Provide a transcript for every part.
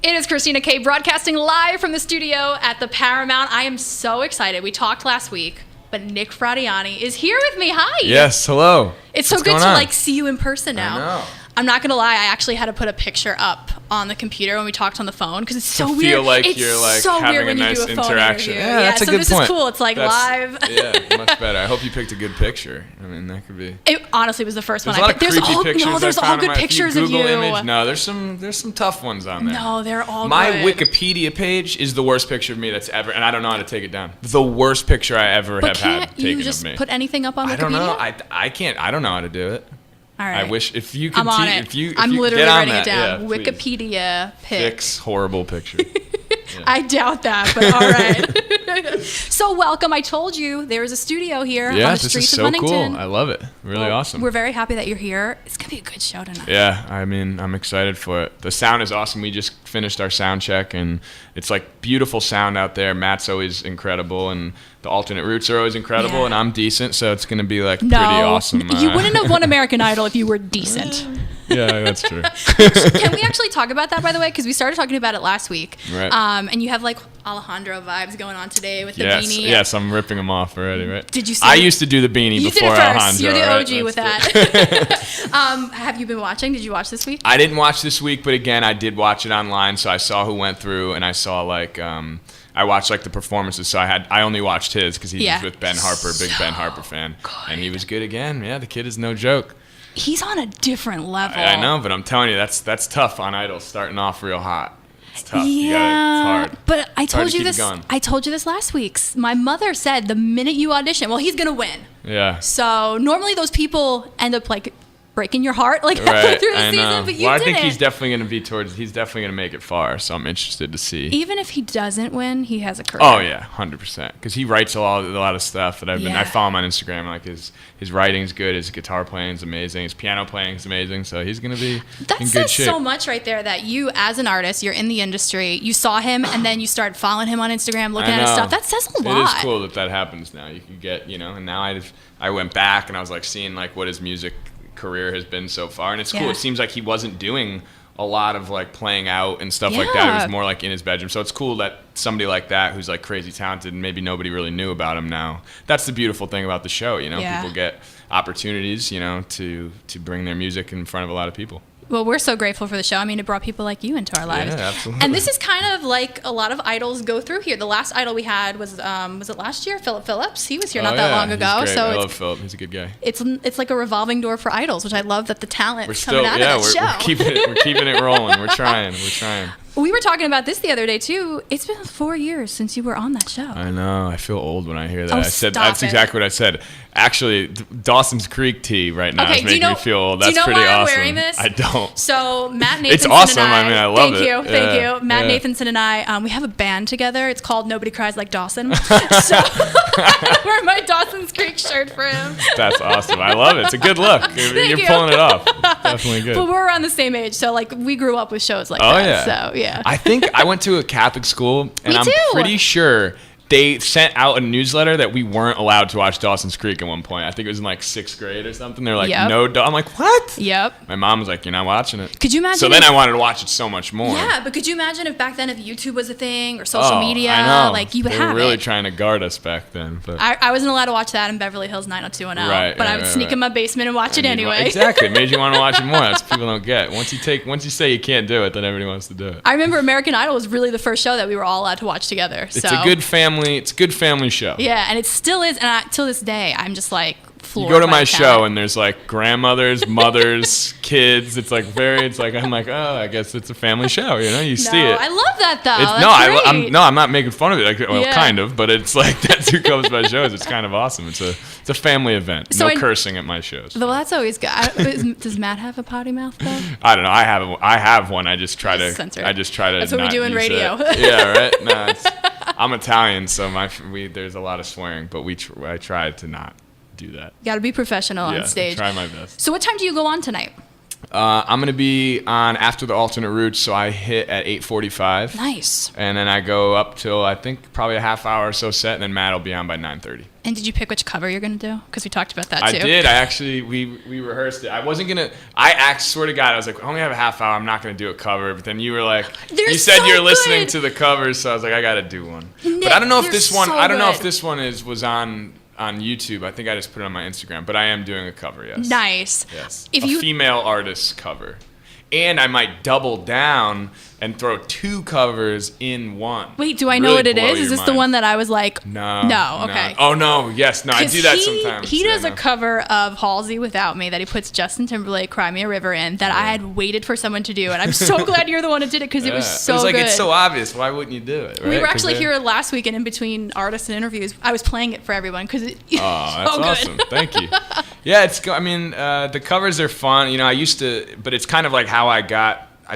It is Christina Kay broadcasting live from the studio at the Paramount. I am so excited. We talked last week, but Nick Fradiani is here with me. Hi. Yes, hello. It's so good to see you in person now. I know. I'm not gonna lie, I actually had to put a picture up on the computer when we talked on the phone because it's so weird. Feel like it's you're like so having weird when a nice you do a phone interaction. interview. Yeah, that's a good point. So this is cool. It's like live. Yeah, much better. I hope you picked a good picture. I mean, that could be. It honestly was the first There's one. A lot of creepy pictures. No, there's all good pictures of you. Image, no, there's some tough ones on there. No, they're all My good. Wikipedia page is the worst picture of me that's ever, and I don't know how to take it down. The worst picture I ever have had taken of me. Can't you just put anything up on Wikipedia? I don't know. I can't. I don't know how to do it. All right. I wish if you could. I'm on it. I'm literally writing it down. Wikipedia fix horrible picture. Yeah. I doubt that, but all right. So welcome. I told you there is a studio here on the streets of Huntington. This is so cool. I love it. Really awesome. We're very happy that you're here. It's going to be a good show tonight. Yeah, I mean, I'm excited for it. The sound is awesome. We just finished our sound check, and it's like beautiful sound out there. Matt's always incredible, and the alternate roots are always incredible, and I'm decent, so it's going to be like pretty awesome. You wouldn't have won American Idol if you were decent. Yeah, that's true. Can we actually talk about that, by the way? Because we started talking about it last week. Right. And you have like Alejandro vibes going on today with the beanie. Yes, I'm ripping them off already, right? Did you see I used to do the beanie before Alejandro. You're the OG with that. Have you been watching? Did you watch this week? I didn't watch this week, but again, I did watch it online, so I saw who went through, and I saw like I watched like the performances, so I only watched his because he was with Ben Harper, big Ben Harper fan, and he was good again. Yeah, the kid is no joke. He's on a different level. I know, but I'm telling you, that's tough on Idol, starting off real hot. It's tough. Yeah, it's hard. but I told you this. I told you this last week. My mother said the minute you audition, well, he's gonna win. Yeah. So normally those people end up like breaking your heart like halfway through the season, but you didn't. I think he's definitely going to he's definitely going to make it far, so I'm interested to see. Even if he doesn't win, he has a career. Oh yeah, 100%. Because he writs a lot of stuff that I follow him on Instagram. Like his writing's good, his guitar playing's amazing, his piano playing's amazing. So he's going to be in good shape. That says so much right there that you, as an artist, you're in the industry. You saw him, and then you started following him on Instagram, looking at his stuff. That says a lot. It is cool that happens now. You can get, and now I went back and I was like seeing like what his music career has been so far, and it's cool. It seems like he wasn't doing a lot of like playing out and stuff like that. It was more like in his bedroom. So it's cool that somebody like that who's like crazy talented and maybe nobody really knew about him now. That's the beautiful thing about the show, people get opportunities, to bring their music in front of a lot of people. Well, we're so grateful for the show. I mean, it brought people like you into our lives. Yeah, absolutely. And this is kind of like a lot of idols go through here. The last idol we had was it last year? Philip Phillips. He was here not that long ago. He's great. So I love Philip. He's a good guy. It's like a revolving door for idols, which I love that the talent coming out of the show. We're keeping it rolling. We're trying. We were talking about this the other day too. It's been 4 years since you were on that show. I know. I feel old when I hear that. Oh, I said that's exactly what I said. Actually, Dawson's Creek tea right now is making me feel old. That's pretty awesome. Do you know why I'm wearing this? I don't. So Matt Nathanson it's awesome. and I mean, I love it. Thank you. Matt Nathanson and I, we have a band together. It's called Nobody Cries Like Dawson. So I wear my Dawson's Creek shirt for him. That's awesome. I love it. It's a good look. You're pulling it off. Definitely good. But we're around the same age, so like we grew up with shows like that. Yeah. So yeah. I think I went to a Catholic school, and I'm pretty sure they sent out a newsletter that we weren't allowed to watch Dawson's Creek at one point. I think it was in like 6th grade or something. They're like, no, I'm like, what? Yep. My mom was like, you're not watching it. Could you imagine? So then I wanted to watch it so much more. Yeah, but could you imagine if back then if YouTube was a thing or social media, I know. like you would have it. They were really trying to guard us back then. But I wasn't allowed to watch that in Beverly Hills 90210. But I would sneak in my basement and watch it anyway. Exactly. It made you want to watch it more. That's what people don't get. Once you say you can't do it, then everybody wants to do it. I remember American Idol was really the first show that we were all allowed to watch together. It's a good family show. Yeah, and it still is. And till this day, I'm just like floored. You go to my show and there's like grandmothers, mothers, kids. It's like I'm like, oh, I guess it's a family show. You see it. I love that though. I'm not making fun of it. Kind of, but it's like that's who comes to my shows. It's kind of awesome. It's a family event. So cursing at my shows. Well, that's always good. Does Matt have a potty mouth though? I don't know. I have one. I just try to. That's what we do in radio. Yeah, right. No, I'm Italian, so there's a lot of swearing, but I try to not do that. You got to be professional on stage. Try my best. So what time do you go on tonight? I'm going to be on after the alternate routes, so I hit at 8:45. Nice. And then I go up till, I think, probably a half hour or so set, and then Matt will be on by 9:30. And did you pick which cover you're going to do? Because we talked about that, too. I did. I actually, we rehearsed it. I wasn't going to, swear to God, I was like, I only have a half hour. I'm not going to do a cover. But then you were like, you said so you're listening good. to the covers, so I was like, I got to do one. But I don't know if this one, was on YouTube. I think I just put it on my Instagram. But I am doing a cover, yes. Nice. Yes. Female artist cover. And I might double down and throw 2 covers in one. Wait, do I know what it is? Is this the one that I was like, no, okay. Oh, no, yes, no, I do that sometimes. He does a cover of Halsey Without Me that he puts Justin Timberlake, Cry Me a River in that I had waited for someone to do. And I'm so glad you're the one who did it because it was so good. It's so obvious. Why wouldn't you do it? Right? We were actually here last week and in between artists and interviews, I was playing it for everyone because it's so that's good. Awesome. Thank you. Yeah, the covers are fun. I used to, but it's kind of like how I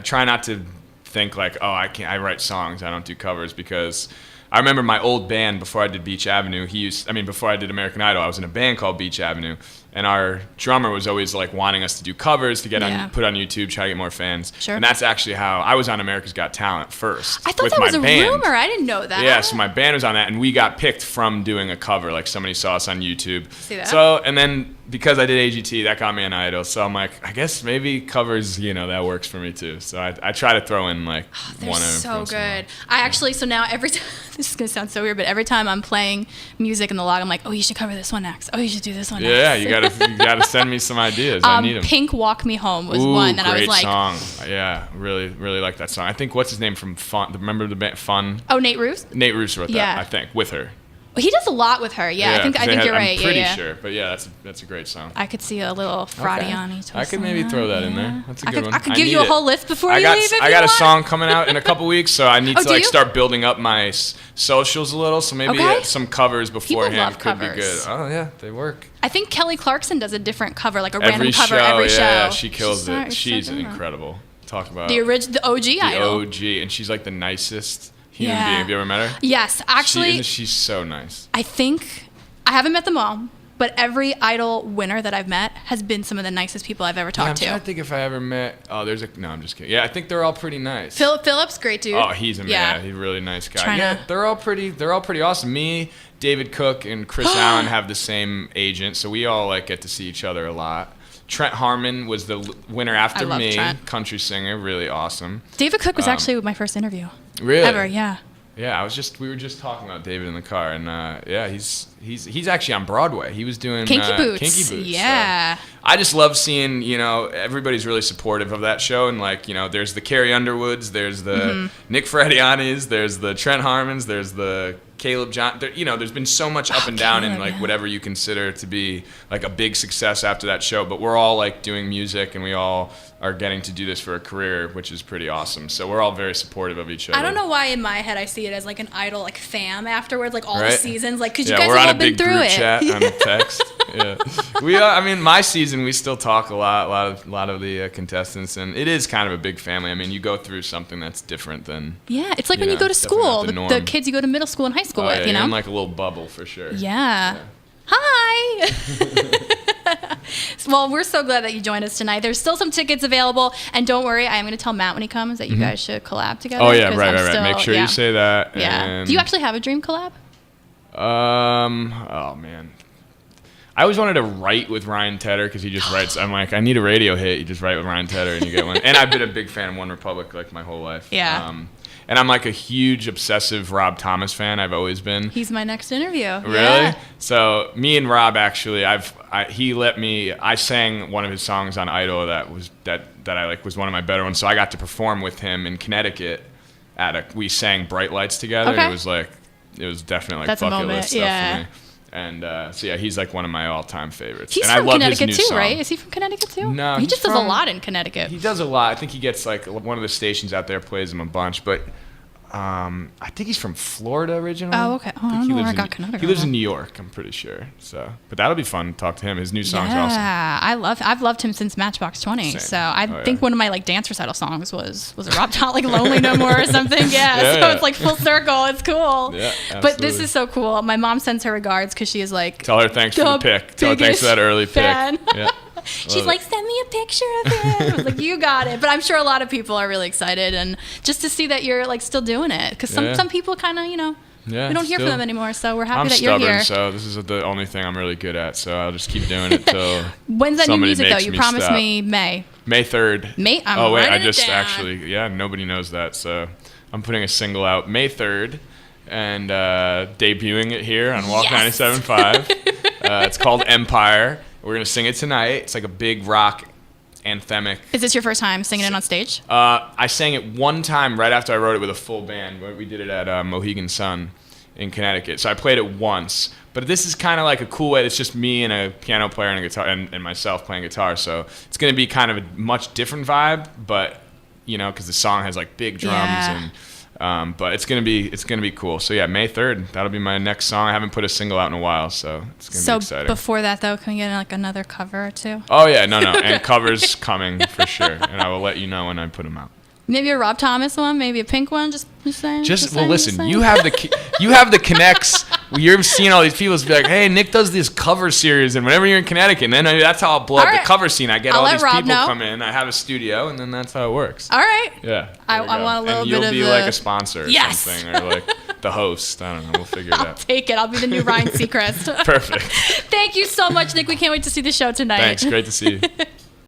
try not to think like, I write songs, I don't do covers, because I remember my old band before I did Beach Avenue, before I did American Idol, I was in a band called Beach Avenue, and our drummer was always like wanting us to do covers to get put on YouTube, try to get more fans. Sure. And that's actually how I was on America's Got Talent first. I thought that was a rumor. I didn't know that. Yeah, so my band was on that, and we got picked from doing a cover. Like somebody saw us on YouTube. See that? So, and then because I did AGT, that got me an Idol. So I'm like, I guess maybe covers, that works for me too. So I try to throw in like one. So good. I actually, so now every time, this is gonna sound so weird, but every time I'm playing music in the log, I'm like, oh, you should cover this one next. Oh, you should do this one next. Yeah, you gotta send me some ideas. I need them. Pink Walk Me Home was one that I was like, great song. Yeah, really, really like that song. I think what's his name from Fun? Remember the band Fun? Oh, Nate Roos. Nate Roos wrote that. I think with her. He does a lot with her. Yeah, I think you're right. I'm pretty sure, but yeah, that's a great song. I could see a little Fradiani twist. I could maybe throw that in there. That's a good one. I could give you a whole list before you leave. I got a song coming out in a couple weeks, so I need to start building up my socials a little. So maybe some covers beforehand could be good. Oh yeah, they work. I think Kelly Clarkson does a different cover, like a random cover every show. Yeah, she kills it. She's incredible. Talk about the OG Idol. The OG, and she's like the nicest human being. Have you ever met her? Yes, actually. She's so nice. I think I haven't met them all, but every Idol winner that I've met has been some of the nicest people I've ever talked to. I'm trying to think if I ever met. No, I'm just kidding. Yeah, I think they're all pretty nice. Philip's great dude. Oh, he's amazing. Yeah, he's a really nice guy. They're all pretty awesome. Me, David Cook, and Chris Allen have the same agent, so we all get to see each other a lot. Trent Harmon was the winner after me. Trent. Country singer, really awesome. David Cook was actually my first interview. Really? Ever, yeah. Yeah, we were just talking about David in the car, and he's actually on Broadway. He was doing Kinky Boots. Yeah. So I just love seeing, everybody's really supportive of that show, and there's the Carrie Underwoods, there's the Nick Fradianis, there's the Trent Harmons, there's the Caleb John. There's been so much up and down in whatever you consider to be a big success after that show, but we're all doing music, and we all are getting to do this for a career, which is pretty awesome. So we're all very supportive of each other. I don't know why in my head I see it as an Idol fam afterwards, all the seasons, because you guys have all been been through it. We're on a big group chat on text. Yeah, we are. I mean, my season we still talk a lot of the contestants, and it is kind of a big family. I mean, you go through something that's different than it's like when you go to school, the kids you go to middle school and high school with, you're in a little bubble for sure. Yeah. Hi. Well, we're so glad that you joined us tonight. There's still some tickets available, and don't worry, I am going to tell Matt when he comes that you guys should collab together. Oh yeah, right. Make sure you say that. Yeah. And do you actually have a dream collab? Oh man. I always wanted to write with Ryan Tedder because he just writes. I'm like, I need a radio hit. You just write with Ryan Tedder and you get one. And I've been a big fan of One Republic my whole life. Yeah. And I'm a huge obsessive Rob Thomas fan. I've always been. He's my next interview. Really? Yeah. So me and Rob actually, he let me. I sang one of his songs on Idol that I was one of my better ones. So I got to perform with him in Connecticut. We sang Bright Lights together. Okay. It was definitely That's bucket list stuff for me. And he's one of my all-time favorites. He's and from I love Connecticut his new too, song. right? Is he from Connecticut too? No, he just does a lot in Connecticut. He does a lot. I think he gets one of the stations out there plays him a bunch, but I think he's from Florida originally. Oh, okay. Oh, I don't know where I got Connecticut. He lives in New York, I'm pretty sure. So, but that'll be fun to talk to him. His new song's awesome. Yeah, I've loved him since Matchbox 20. Same. So I think one of my dance recital songs was a Rob Top Lonely No More or something. Yeah, so it's full circle. It's cool. Yeah, absolutely. But this is so cool. My mom sends her regards because she is tell her thanks for the pick. Tell her thanks for that early fan. pick. Yeah. She's like, send me a picture of it. I was like, you got it. But I'm sure a lot of people are really excited, and just to see that you're like still doing it, because some people kind of, we don't hear from them anymore. So we're happy that you're here. I'm stubborn, so this is the only thing I'm really good at. So I'll just keep doing it till. When's that new music though? You promised me May. May 3rd. Oh wait, I just actually nobody knows that. So I'm putting a single out May 3rd. And debuting it here on Walk 97.5. It's called Empire. We're going to sing it tonight. It's like a big rock anthemic. Is this your first time singing it on stage? I sang it one time right after I wrote it with a full band. We did it at Mohegan Sun in Connecticut. So I played it once. But this is kind of like a cool way. It's just me and a piano player and a guitar and myself playing guitar. So it's going to be kind of a much different vibe, but, because the song has like big drums and... but it's gonna be cool. So yeah, May 3rd. That'll be my next song. I haven't put a single out in a while, so it's gonna be exciting. So before that, though, can we get like another cover or two? Oh yeah, no, and covers coming for sure, and I will let you know when I put them out. Maybe a Rob Thomas one, maybe a Pink one. Just saying. Listen, you have the connects. You're seeing all these people be like, hey, Nick does this cover series, and whenever you're in Connecticut, and then that's how I'll blow up the cover scene. I get all these people come in, I have a studio, and then that's how it works. All right. Yeah. I want a little bit of you'll be like a sponsor or something, or like the host. I don't know. We'll figure it out. I'll take it. I'll be the new Ryan Seacrest. Perfect. Thank you so much, Nick. We can't wait to see the show tonight. Thanks. Great to see you.